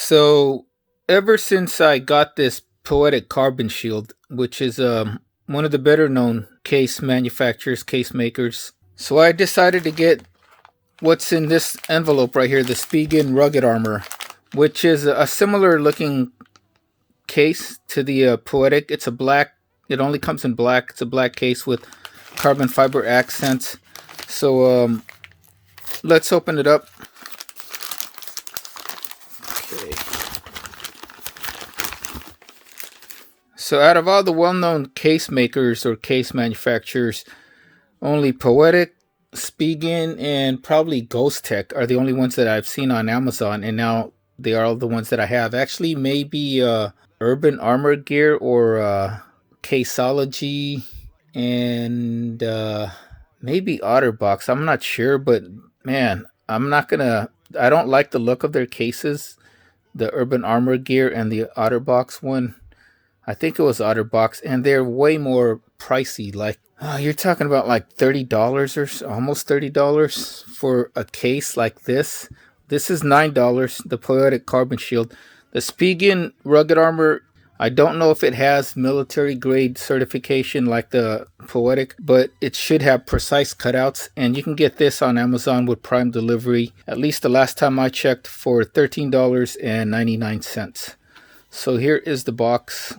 So, ever since I got this Poetic Carbon Shield, which is one of the better known case manufacturers, case makers, so I decided to get what's in this envelope right here, the Spigen Rugged Armor, which is a similar looking case to the Poetic. It's a black, it only comes in black. It's a black case with carbon fiber accents. So, let's open it up. Okay. So out of all the well-known case makers or case manufacturers, only Poetic, Spigen, and probably Ghost Tech are the only ones that I've seen on Amazon, and now they are all the ones that I have. Actually, maybe Urban Armor Gear or Caseology, and maybe Otterbox. I'm not sure, but man, I don't like the look of their cases, the Urban Armor Gear and the Otterbox one. I think it was Otterbox, and they're way more pricey. Like you're talking about like $30 or so, almost $30 for a case like this. This is $9. The Poetic Carbon Shield, the Spigen Rugged Armor. I don't know if it has military grade certification like the Poetic, but it should have precise cutouts, and you can get this on Amazon with Prime delivery. At least the last time I checked, for $13.99. So here is the box.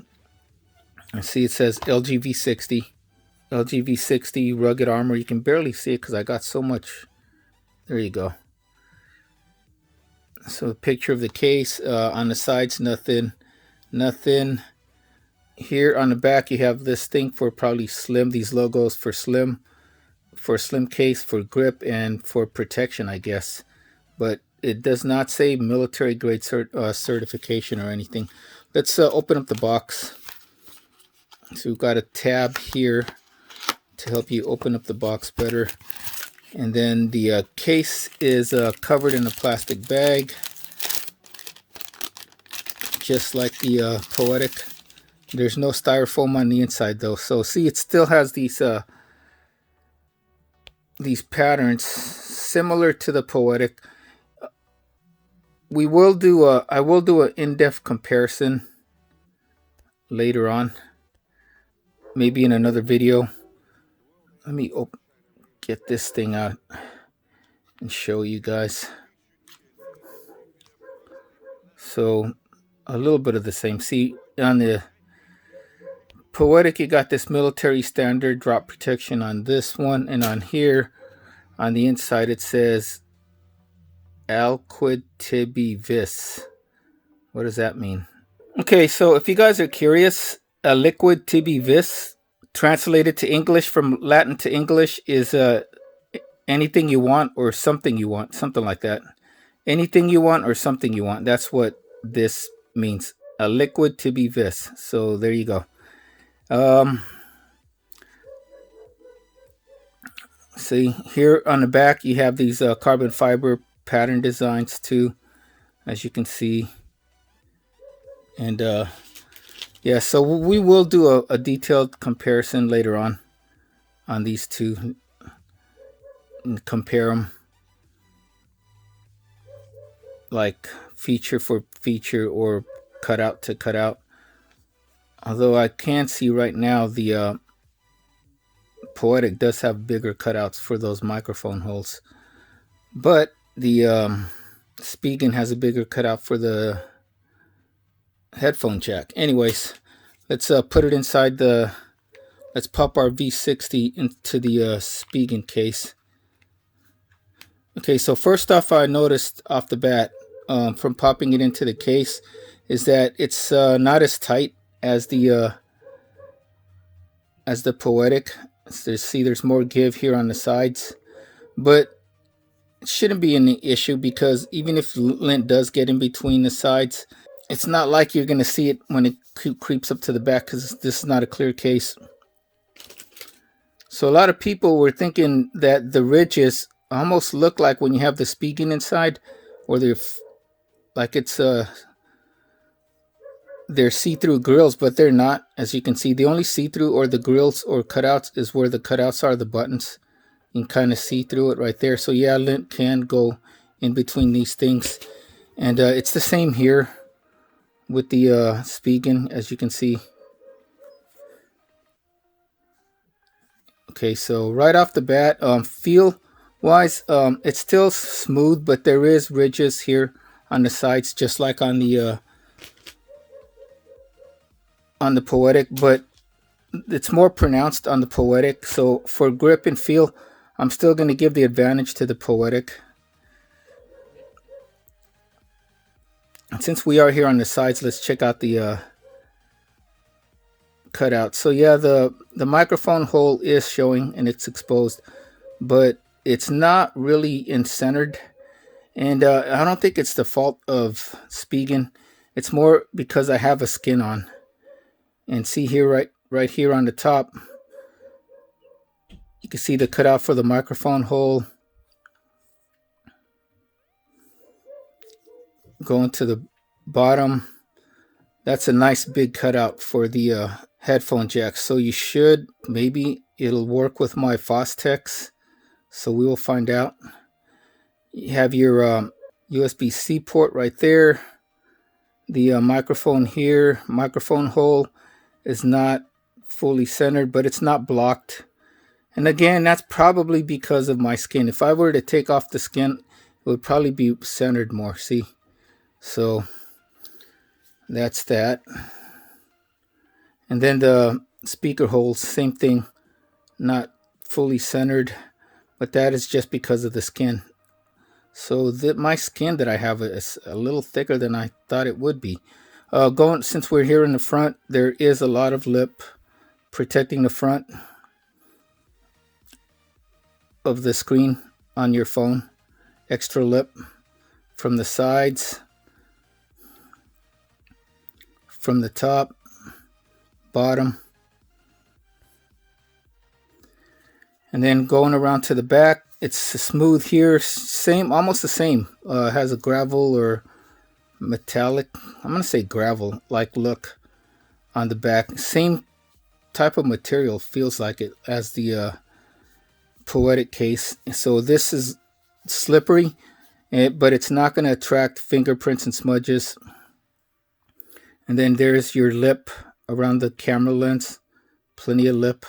I see it says LG V60. LG V60 Rugged Armor. You can barely see it because I got so much. There you go. So a picture of the case. On the sides, nothing. Here on the back, you have this thing for probably slim. These logos for slim case, for grip, and for protection, I guess. But it does not say military grade certification or anything. Let's open up the box. So we've got a tab here to help you open up the box better. And then the case is covered in a plastic bag, just like the Poetic. There's no styrofoam on the inside though. So see, it still has these patterns similar to the Poetic. I will do an in-depth comparison later on. Maybe in another video. Let me get this thing out and show you guys. So a little bit of the same. See, on the Poetic, you got this military standard drop protection on this one, and on here, on the inside, it says Alquid Tibi Vis. What does that mean? Okay, so if you guys are curious, a liquid tibi vis, translated to English from Latin to English, is anything you want or something you want, something like that. Anything you want or something you want. That's what this means. A liquid tibi vis. So there you go. See, here on the back, you have these carbon fiber pattern designs too, as you can see. And yeah, so we will do a detailed comparison later on these two and compare them like feature for feature or cutout to cutout. Although I can see right now the Poetic does have bigger cutouts for those microphone holes, but the Spigen has a bigger cutout for the headphone jack. Anyways, let's put it inside let's pop our V60 into the Spigen case. Okay, so first off, I noticed off the bat from popping it into the case is that it's not as tight as the Poetic. There's more give here on the sides, but it shouldn't be an issue because even if lint does get in between the sides, it's not like you're going to see it when it creeps up to the back because this is not a clear case. So a lot of people were thinking that the ridges almost look like when you have the Spigen inside, or they're like they're see-through grills, but they're not. As you can see, the only see-through or the grills or cutouts is where the cutouts are, the buttons. You can kind of see through it right there. So yeah, lint can go in between these things. And it's the same here with the Spigen, as you can see. Okay, so right off the bat, feel wise, it's still smooth, but there is ridges here on the sides, just like on the Poetic, but it's more pronounced on the Poetic. So for grip and feel, I'm still going to give the advantage to the Poetic. And since we are here on the sides, let's check out the cutout. So yeah, the microphone hole is showing and it's exposed, but it's not really in centered. And I don't think it's the fault of Spigen. It's more because I have a skin on. And see here, right here on the top, you can see the cutout for the microphone hole. Going to the bottom, that's a nice big cutout for the headphone jack. So you should, maybe it'll work with my Fostex. So we will find out. You have your USB-C port right there. The microphone here, microphone hole is not fully centered, but it's not blocked. And again, that's probably because of my skin. If I were to take off the skin, it would probably be centered more. See? So that's that. And then the speaker holes, same thing, not fully centered, but that is just because of the skin. So my skin that I have is a little thicker than I thought it would be. Since we're here in the front, there is a lot of lip protecting the front of the screen on your phone. Extra lip from the sides, from the top, bottom, and then going around to the back, it's smooth here, same, almost the same. Has a gravel or metallic, I'm gonna say gravel like look on the back. Same type of material, feels like it, as the Poetic case. So this is slippery, but it's not going to attract fingerprints and smudges. And then there's your lip around the camera lens. Plenty of lip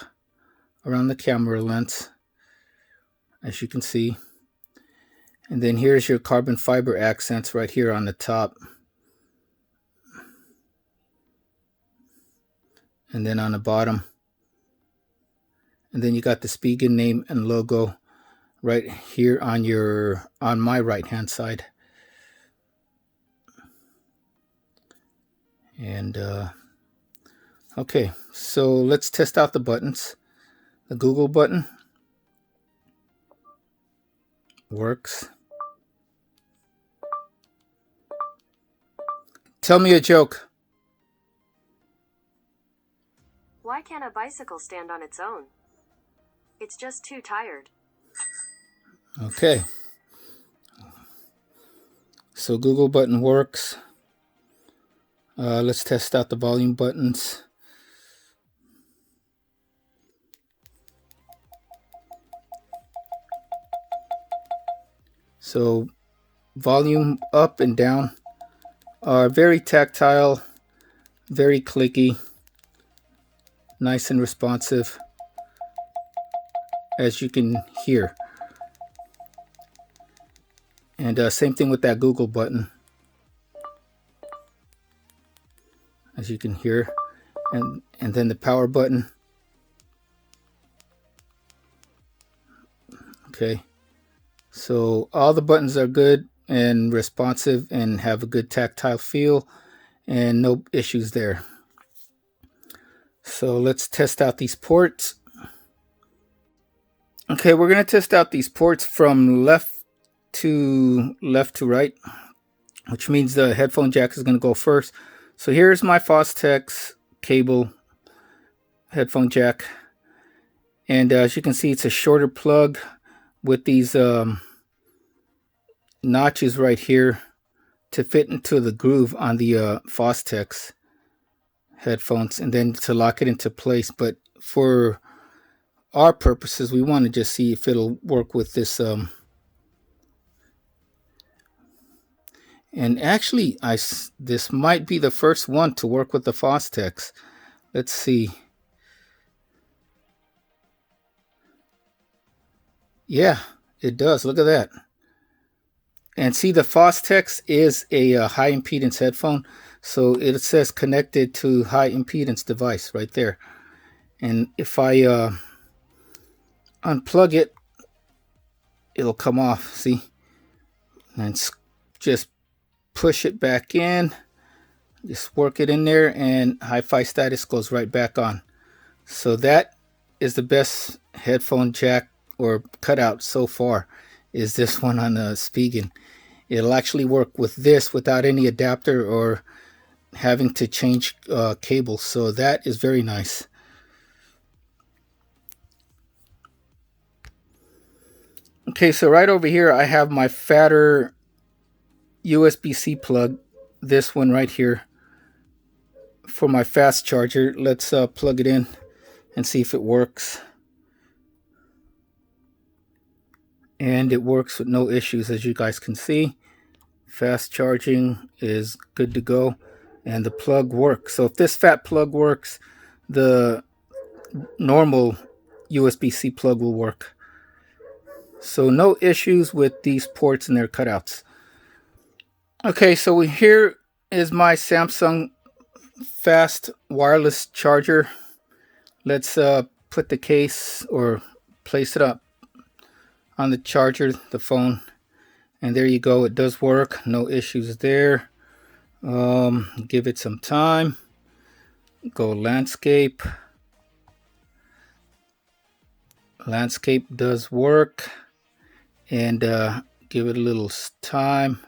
around the camera lens, as you can see. And then here's your carbon fiber accents right here on the top. And then on the bottom. And then you got the Spigen name and logo right here on my right hand side. And okay, so let's test out the buttons. The Google button works. Tell me a joke. Why can't a bicycle stand on its own? It's just too tired. Okay. So Google button works. Let's test out the volume buttons. So volume up and down are very tactile, very clicky, nice and responsive, as you can hear. And same thing with that Google button, as you can hear. And then the power button. Okay. So all the buttons are good and responsive and have a good tactile feel, and no issues there. So let's test out these ports. Okay, we're going to test out these ports from left to right, which means the headphone jack is going to go first. So here's my Fostex cable headphone jack. And as you can see, it's a shorter plug with these notches right here to fit into the groove on the Fostex headphones, and then to lock it into place. But for our purposes, we want to just see if it'll work with this. And actually, this might be the first one to work with the Fostex. Let's see. Yeah, it does. Look at that. And see, the Fostex is a high impedance headphone. So it says connected to high impedance device right there. And if I unplug it, it'll come off. See? And just push it back in. Just work it in there, and hi-fi status goes right back on. So that is the best headphone jack or cutout so far, is this one on the Spigen. It'll actually work with this without any adapter or having to change cables. So that is very nice. Okay, so right over here I have my fatter USB-C plug, this one right here, for my fast charger. Let's plug it in and see if it works. And it works with no issues, as you guys can see. Fast charging is good to go, and the plug works. So if this fat plug works, the normal USB-C plug will work. So no issues with these ports and their cutouts. Okay, so here is my Samsung fast wireless charger. Let's put the case or place it up on the charger, the phone, and there you go. It does work. No issues there. Give it some time. Go landscape. Landscape does work, and give it a little time.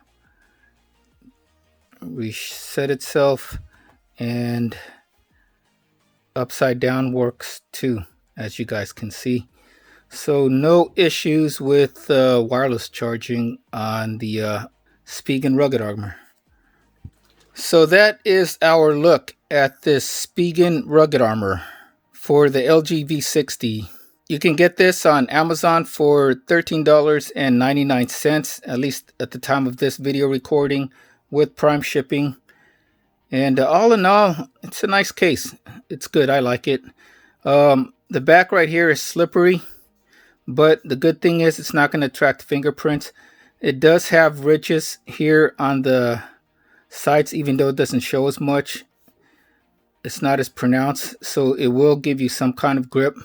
Reset itself, and upside down works too, as you guys can see. So no issues with wireless charging on the Spigen Rugged Armor. So that is our look at this Spigen Rugged Armor for the LG V60. You can get this on Amazon for $13.99, at least at the time of this video recording, with Prime shipping. And all in all, it's a nice case. It's good. I like it. The back right here is slippery, but the good thing is it's not going to attract fingerprints. It does have ridges here on the sides, even though it doesn't show as much. It's not as pronounced, so it will give you some kind of grip.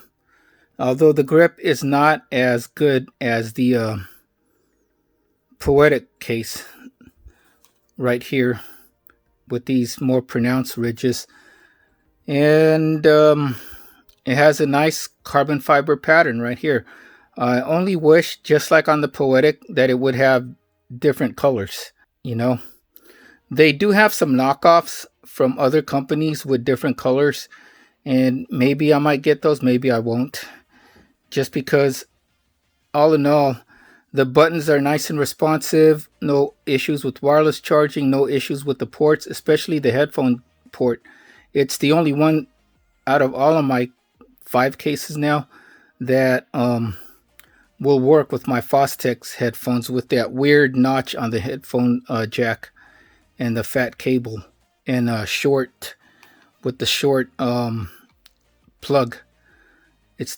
Although the grip is not as good as the Poetic case right here with these more pronounced ridges. And it has a nice carbon fiber pattern right here. I only wish, just like on the Poetic, that it would have different colors, you know. They do have some knockoffs from other companies with different colors, and maybe I might get those, maybe I won't. Just because, all in all, the buttons are nice and responsive. No issues with wireless charging, no issues with the ports, especially the headphone port. It's the only one out of all of my 5 cases now that will work with my Fostex headphones with that weird notch on the headphone jack and the fat cable and short with the short plug.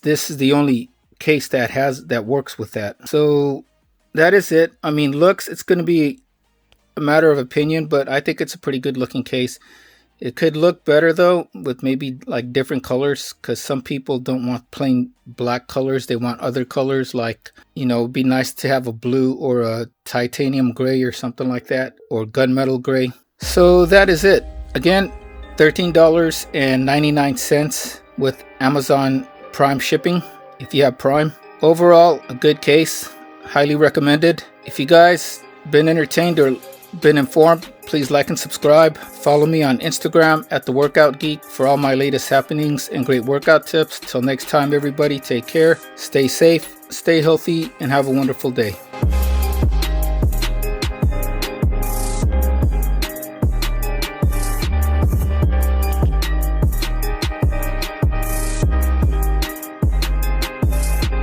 This is the only case that works with that. So that is it. I mean, looks, it's going to be a matter of opinion, but I think it's a pretty good looking case. It could look better though with maybe like different colors, because some people don't want plain black colors. They want other colors, like, you know, it'd be nice to have a blue or a titanium gray or something like that, or gunmetal gray. So that is it. Again, $13.99 with Amazon Prime shipping if you have Prime. Overall, a good case. Highly recommended. If you guys been entertained or been informed, please like and subscribe. Follow me on Instagram at The Workout Geek for all my latest happenings and great workout tips. Till next time, everybody, take care, stay safe, stay healthy, and have a wonderful day.